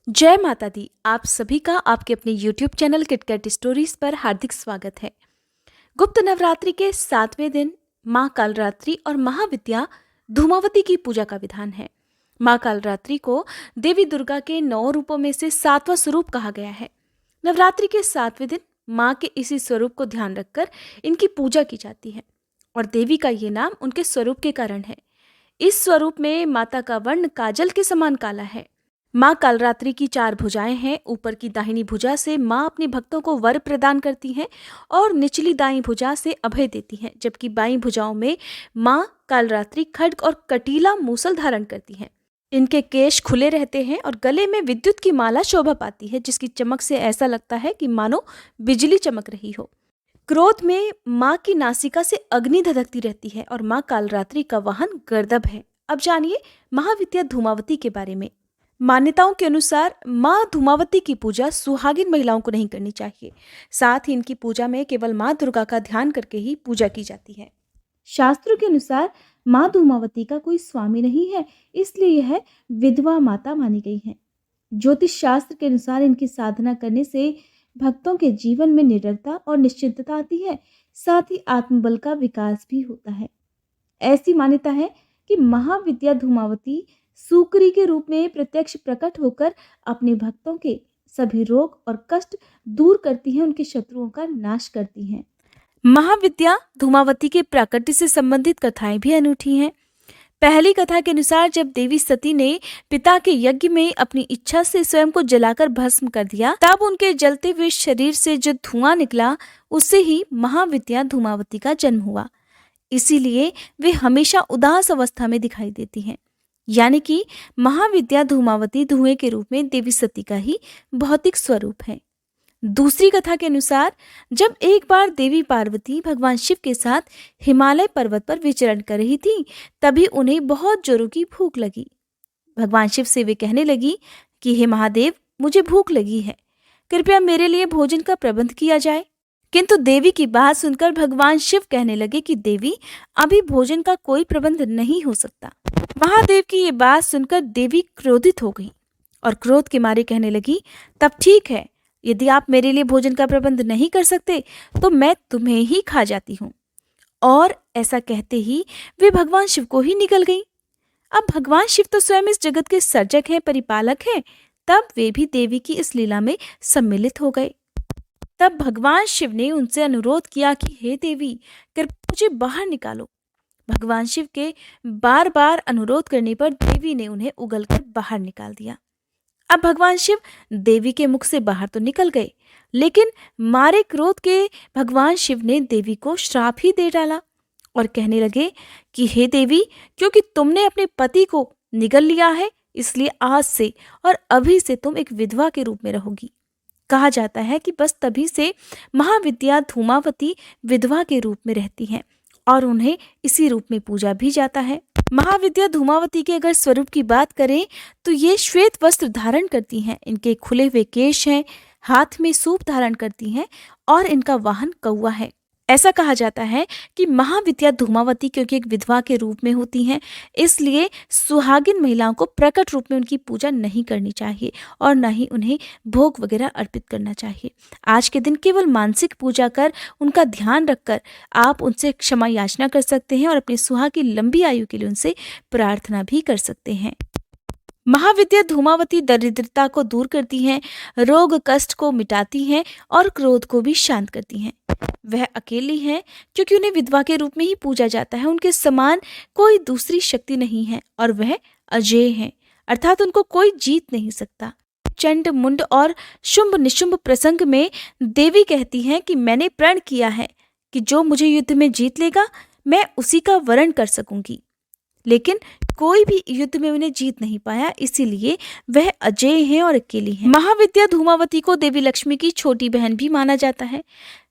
जय माता दी। आप सभी का आपके अपने YouTube चैनल किटकैट स्टोरीज पर हार्दिक स्वागत है। गुप्त नवरात्रि के 7वें दिन माँ कालरात्रि और महाविद्या धूमावती की पूजा का विधान है। माँ कालरात्रि को देवी दुर्गा के 9 रूपों में से 7वां स्वरूप कहा गया है। नवरात्रि के 7वें दिन माँ के इसी स्वरूप को ध्यान रखकर इनकी पूजा की जाती है और देवी का ये नाम उनके स्वरूप के कारण है। इस स्वरूप में माता का वर्ण काजल के समान काला है। माँ कालरात्रि की 4 भुजाएं हैं। ऊपर की दाहिनी भुजा से माँ अपने भक्तों को वर प्रदान करती हैं और निचली दाईं भुजा से अभय देती हैं, जबकि बाईं भुजाओं में माँ कालरात्रि खड्ग और कटीला मूसल धारण करती हैं। इनके केश खुले रहते हैं और गले में विद्युत की माला शोभा पाती है, जिसकी चमक से ऐसा लगता है कि मानो बिजली चमक रही हो। क्रोध में माँ की नासिका से अग्नि धधकती रहती है और माँ कालरात्रि का वाहन गर्दभ है। अब जानिए महाविद्या धूमावती के बारे में। मान्यताओं के अनुसार माँ धूमावती की पूजा सुहागिन महिलाओं को नहीं करनी चाहिए। साथ ही इनकी पूजा में केवल माँ दुर्गा का ध्यान करके ही पूजा की जाती है। शास्त्रों के अनुसार माँ धूमावती का कोई स्वामी नहीं है, इसलिए यह विधवा माता मानी गई है। ज्योतिष शास्त्र के अनुसार इनकी साधना करने से भक्तों के जीवन में निडरता और निश्चिंतता आती है, साथ ही आत्मबल का विकास भी होता है। ऐसी मान्यता है कि महाविद्या धूमावती सूकरी के रूप में प्रत्यक्ष प्रकट होकर अपने भक्तों के सभी रोग और कष्ट दूर करती हैं, उनके शत्रुओं का नाश करती हैं। महाविद्या धूमावती के प्राकट्य से संबंधित कथाएं भी अनूठी हैं। पहली कथा के अनुसार जब देवी सती ने पिता के यज्ञ में अपनी इच्छा से स्वयं को जलाकर भस्म कर दिया, तब उनके जलते हुए शरीर से जो धुआं निकला, उससे ही महाविद्या धूमावती का जन्म हुआ। इसीलिए वे हमेशा उदास अवस्था में दिखाई देती हैं, यानी कि महाविद्या धूमावती धुएं के रूप में देवी सती का ही भौतिक स्वरूप है। दूसरी कथा के अनुसार जब एक बार देवी पार्वती भगवान शिव के साथ हिमालय पर्वत पर विचरण कर रही थी, तभी उन्हें बहुत जोरों की भूख लगी। भगवान शिव से वे कहने लगी कि हे महादेव, मुझे भूख लगी है, कृपया मेरे लिए भोजन का प्रबंध किया जाए। किंतु देवी की बात सुनकर भगवान शिव कहने लगे कि देवी, अभी भोजन का कोई प्रबंध नहीं हो सकता। महादेव की ये बात सुनकर देवी क्रोधित हो गई और क्रोध के मारे कहने लगी, तब ठीक है, यदि आप मेरे लिए भोजन का प्रबंध नहीं कर सकते तो मैं तुम्हें ही खा जाती हूँ। और ऐसा कहते ही वे भगवान शिव को ही निकल गई। अब भगवान शिव तो स्वयं इस जगत के सर्जक हैं, परिपालक हैं, तब वे भी देवी की इस लीला में सम्मिलित हो गए। तब भगवान शिव ने उनसे अनुरोध किया कि हे देवी, कृपया मुझे बाहर निकालो। भगवान शिव के बार बार अनुरोध करने पर देवी ने उन्हें उगलकर बाहर निकाल दिया। अब भगवान शिव देवी के मुख से बाहर तो निकल गए, लेकिन मारे क्रोध के भगवान शिव ने देवी को श्राप ही दे डाला और कहने लगे कि हे देवी, क्योंकि तुमने अपने पति को निगल लिया है, इसलिए आज से और अभी से तुम एक विधवा के रूप में रहोगी। कहा जाता है कि बस तभी से महाविद्या धूमावती विधवा के रूप में रहती हैं और उन्हें इसी रूप में पूजा भी जाता है। महाविद्या धूमावती के अगर स्वरूप की बात करें तो ये श्वेत वस्त्र धारण करती हैं, इनके खुले हुए केश हैं, हाथ में सूप धारण करती हैं और इनका वाहन कौवा है। ऐसा कहा जाता है कि महाविद्या धूमावती क्योंकि एक विधवा के रूप में होती हैं, इसलिए सुहागिन महिलाओं को प्रकट रूप में उनकी पूजा नहीं करनी चाहिए और न ही उन्हें भोग वगैरह अर्पित करना चाहिए। आज के दिन केवल मानसिक पूजा कर उनका ध्यान रखकर आप उनसे क्षमा याचना कर सकते हैं और अपने सुहाग की लंबी आयु के लिए उनसे प्रार्थना भी कर सकते हैं। महाविद्या धूमावती दरिद्रता को दूर करती हैं, रोग कष्ट को मिटाती हैं और क्रोध को भी शांत करती हैं। वह अकेली हैं क्योंकि उन्हें विधवा के रूप में ही पूजा जाता है। उनके समान कोई दूसरी शक्ति नहीं है और वह अजेय हैं, अर्थात उनको कोई जीत नहीं सकता। चंड मुंड और शुंभ निशुंभ प्रसंग में देवी कहती हैं कि मैंने प्रण किया है कि जो मुझे युद्ध में जीत लेगा मैं उसी का वरण कर सकूंगी, लेकिन कोई भी युद्ध में उन्हें जीत नहीं पाया, इसीलिए वह अजेय हैं और अकेली हैं। महाविद्या धूमावती को देवी लक्ष्मी की छोटी बहन भी माना जाता है।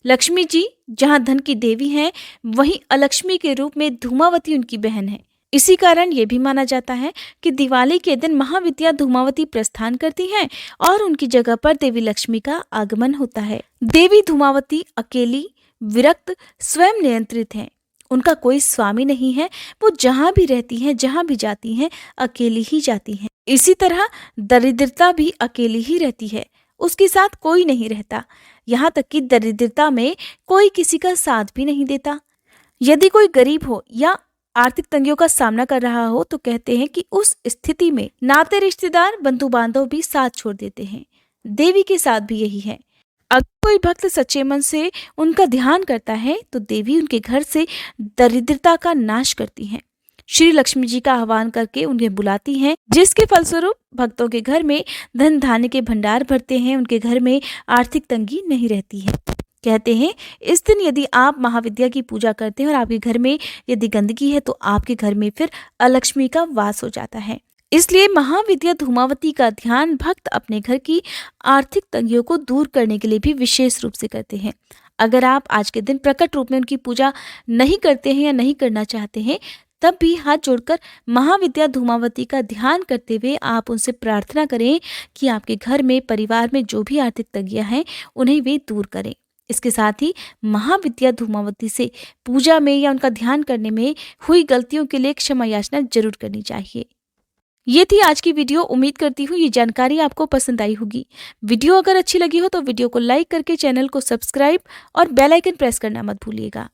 लक्ष्मी जी जहाँ धन की देवी हैं, वहीं अलक्ष्मी के रूप में धूमावती उनकी बहन है। इसी कारण ये भी माना जाता है कि दिवाली के दिन महाविद्या धूमावती प्रस्थान करती हैं और उनकी जगह पर देवी लक्ष्मी का आगमन होता है। देवी धूमावती अकेली, विरक्त, स्वयं नियंत्रित हैं। उनका कोई स्वामी नहीं है। वो जहाँ भी रहती हैं, जहाँ भी जाती हैं, अकेली ही जाती हैं। इसी तरह दरिद्रता भी अकेली ही रहती है, उसके साथ कोई नहीं रहता। यहाँ तक कि दरिद्रता में कोई किसी का साथ भी नहीं देता। यदि कोई गरीब हो या आर्थिक तंगियों का सामना कर रहा हो तो कहते हैं कि उस स्थिति में नाते रिश्तेदार बंधु बांधव भी साथ छोड़ देते हैं। देवी के साथ भी यही है। अगर कोई भक्त सच्चे मन से उनका ध्यान करता है तो देवी उनके घर से दरिद्रता का नाश करती हैं। श्री लक्ष्मी जी का आह्वान करके उन्हें बुलाती हैं, जिसके फलस्वरूप भक्तों के घर में धन धान्य के भंडार भरते हैं, उनके घर में आर्थिक तंगी नहीं रहती है। कहते हैं इस दिन यदि आप महाविद्या की पूजा करते हैं और आपके घर में यदि गंदगी है तो आपके घर में फिर अलक्ष्मी का वास हो जाता है। इसलिए महाविद्या धूमावती का ध्यान भक्त अपने घर की आर्थिक तंगियों को दूर करने के लिए भी विशेष रूप से करते हैं। अगर आप आज के दिन प्रकट रूप में उनकी पूजा नहीं करते हैं या नहीं करना चाहते हैं, तब भी हाथ जोड़कर महाविद्या धूमावती का ध्यान करते हुए आप उनसे प्रार्थना करें कि आपके घर में परिवार में जो भी आर्थिक तंगियां हैं उन्हें वे दूर करें। इसके साथ ही महाविद्या धूमावती से पूजा में या उनका ध्यान करने में हुई गलतियों के लिए क्षमा याचना जरूर करनी चाहिए। ये थी आज की वीडियो। उम्मीद करती हूँ ये जानकारी आपको पसंद आई होगी। वीडियो अगर अच्छी लगी हो तो वीडियो को लाइक करके चैनल को सब्सक्राइब और बेल आइकन प्रेस करना मत भूलिएगा।